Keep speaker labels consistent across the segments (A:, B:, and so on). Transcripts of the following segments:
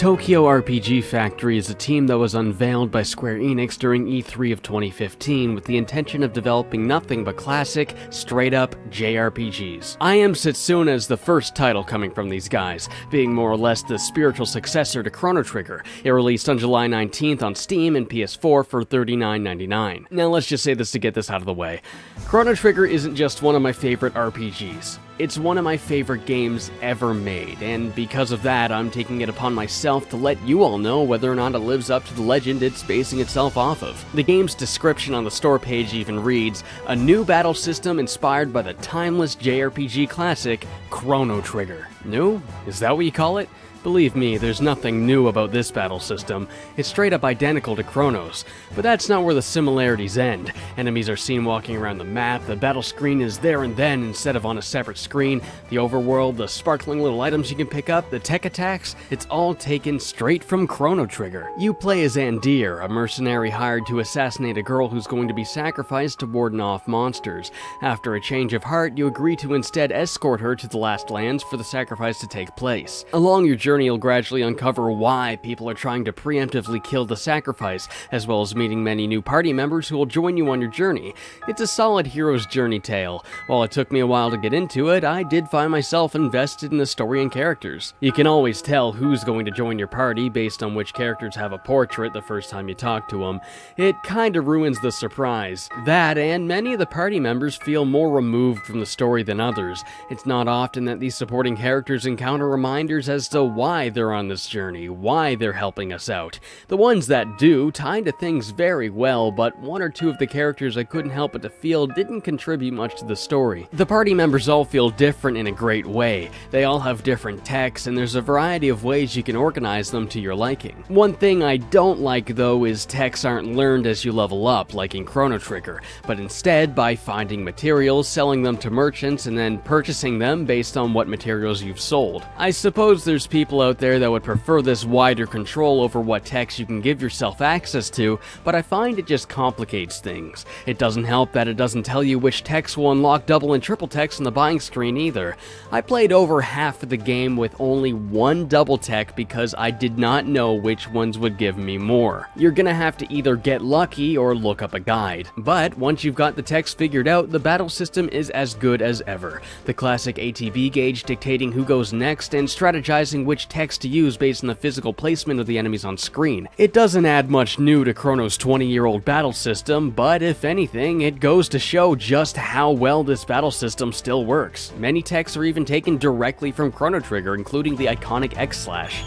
A: Tokyo RPG Factory is a team that was unveiled by Square Enix during E3 of 2015 with the intention of developing nothing but classic, straight-up JRPGs. I Am Setsuna is the first title coming from these guys, being more or less the spiritual successor to Chrono Trigger. It released on July 19th on Steam and PS4 for $39.99. Now let's just say this to get this out of the way. Chrono Trigger isn't just one of my favorite RPGs. It's one of my favorite games ever made, and because of that, I'm taking it upon myself to let you all know whether or not it lives up to the legend it's basing itself off of. The game's description on the store page even reads, "A new battle system inspired by the timeless JRPG classic, Chrono Trigger." New? Is that what you call it? Believe me, there's nothing new about this battle system. It's straight up identical to Chrono's. But that's not where the similarities end. Enemies are seen walking around the map, the battle screen is there and then instead of on a separate screen, the overworld, the sparkling little items you can pick up, the tech attacks, it's all taken straight from Chrono Trigger. You play as Andir, a mercenary hired to assassinate a girl who's going to be sacrificed to warden off monsters. After a change of heart, you agree to instead escort her to the Last Lands for the sacrifice to take place. Along your journey, you'll gradually uncover why people are trying to preemptively kill the sacrifice, as well as meeting many new party members who will join you on your journey. It's a solid hero's journey tale. While it took me a while to get into it, I did find myself invested in the story and characters. You can always tell who's going to join your party based on which characters have a portrait the first time you talk to them. It kinda ruins the surprise. That, and many of the party members feel more removed from the story than others. It's not often that these supporting characters encounter reminders as to why they're on this journey, why they're helping us out. The ones that do tie into things very well, but one or two of the characters I couldn't help but to feel didn't contribute much to the story. The party members all feel different in a great way. They all have different techs, and there's a variety of ways you can organize them to your liking. One thing I don't like though is techs aren't learned as you level up, like in Chrono Trigger, but instead by finding materials, selling them to merchants, and then purchasing them based on what materials you've sold. I suppose there's people out there that would prefer this wider control over what techs you can give yourself access to, but I find it just complicates things. It doesn't help that it doesn't tell you which techs will unlock double and triple techs on the buying screen either. I played over half of the game with only one double tech because I did not know which ones would give me more. You're gonna have to either get lucky or look up a guide. But once you've got the techs figured out, the battle system is as good as ever. The classic ATB gauge dictating who goes next and strategizing which techs to use based on the physical placement of the enemies on screen. It doesn't add much new to Chrono's 20-year-old battle system, but if anything, it goes to show just how well this battle system still works. Many techs are even taken directly from Chrono Trigger, including the iconic X-Slash.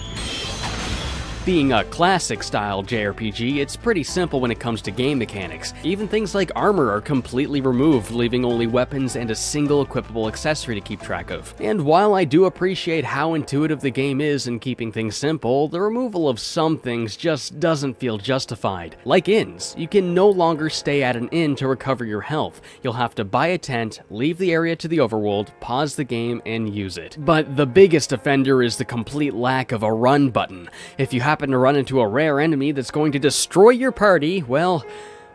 A: Being a classic-style JRPG, it's pretty simple when it comes to game mechanics. Even things like armor are completely removed, leaving only weapons and a single equipable accessory to keep track of. And while I do appreciate how intuitive the game is in keeping things simple, the removal of some things just doesn't feel justified. Like inns, you can no longer stay at an inn to recover your health. You'll have to buy a tent, leave the area to the overworld, pause the game, and use it. But the biggest offender is the complete lack of a run button. If you happen to run into a rare enemy that's going to destroy your party, well,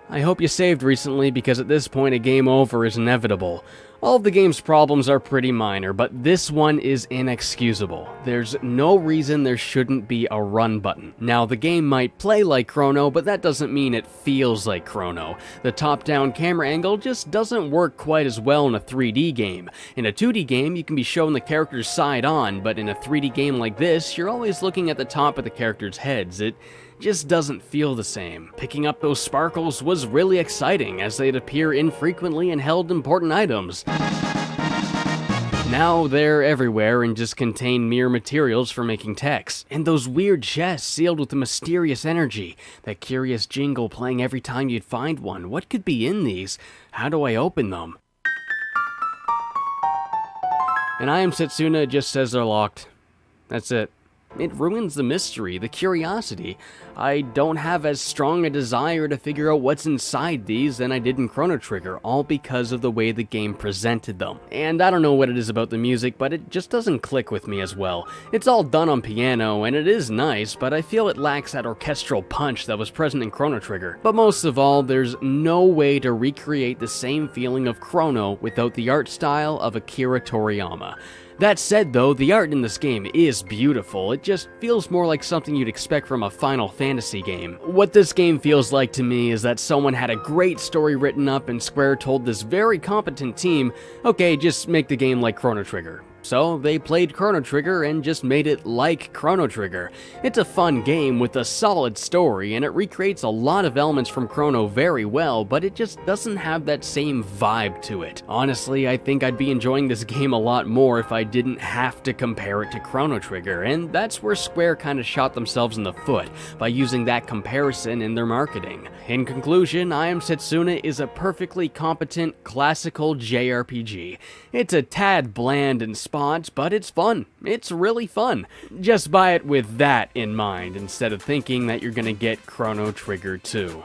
A: I hope you saved recently because at this point a game over is inevitable. All of the game's problems are pretty minor, but this one is inexcusable. There's no reason there shouldn't be a run button. Now, the game might play like Chrono, but that doesn't mean it feels like Chrono. The top-down camera angle just doesn't work quite as well in a 3D game. In a 2D game, you can be shown the characters side on, but in a 3D game like this, you're always looking at the top of the characters' heads. It just doesn't feel the same. Picking up those sparkles was really exciting, as they'd appear infrequently and held important items. Now they're everywhere and just contain mere materials for making techs. And those weird chests sealed with a mysterious energy. That curious jingle playing every time you'd find one. What could be in these? How do I open them? And I Am Setsuna just says they're locked. That's it. It ruins the mystery, the curiosity. I don't have as strong a desire to figure out what's inside these than I did in Chrono Trigger, all because of the way the game presented them. And I don't know what it is about the music, but it just doesn't click with me as well. It's all done on piano, and it is nice, but I feel it lacks that orchestral punch that was present in Chrono Trigger. But most of all, there's no way to recreate the same feeling of Chrono without the art style of Akira Toriyama. That said though, the art in this game is beautiful. It just feels more like something you'd expect from a Final Fantasy game. What this game feels like to me is that someone had a great story written up and Square told this very competent team, okay, just make the game like Chrono Trigger. So they played Chrono Trigger and just made it like Chrono Trigger. It's a fun game with a solid story, and it recreates a lot of elements from Chrono very well, but it just doesn't have that same vibe to it. Honestly, I think I'd be enjoying this game a lot more if I didn't have to compare it to Chrono Trigger, and that's where Square kinda shot themselves in the foot by using that comparison in their marketing. In conclusion, I Am Setsuna is a perfectly competent, classical JRPG. It's a tad bland and spots, but it's fun. It's really fun. Just buy it with that in mind instead of thinking that you're gonna get Chrono Trigger 2.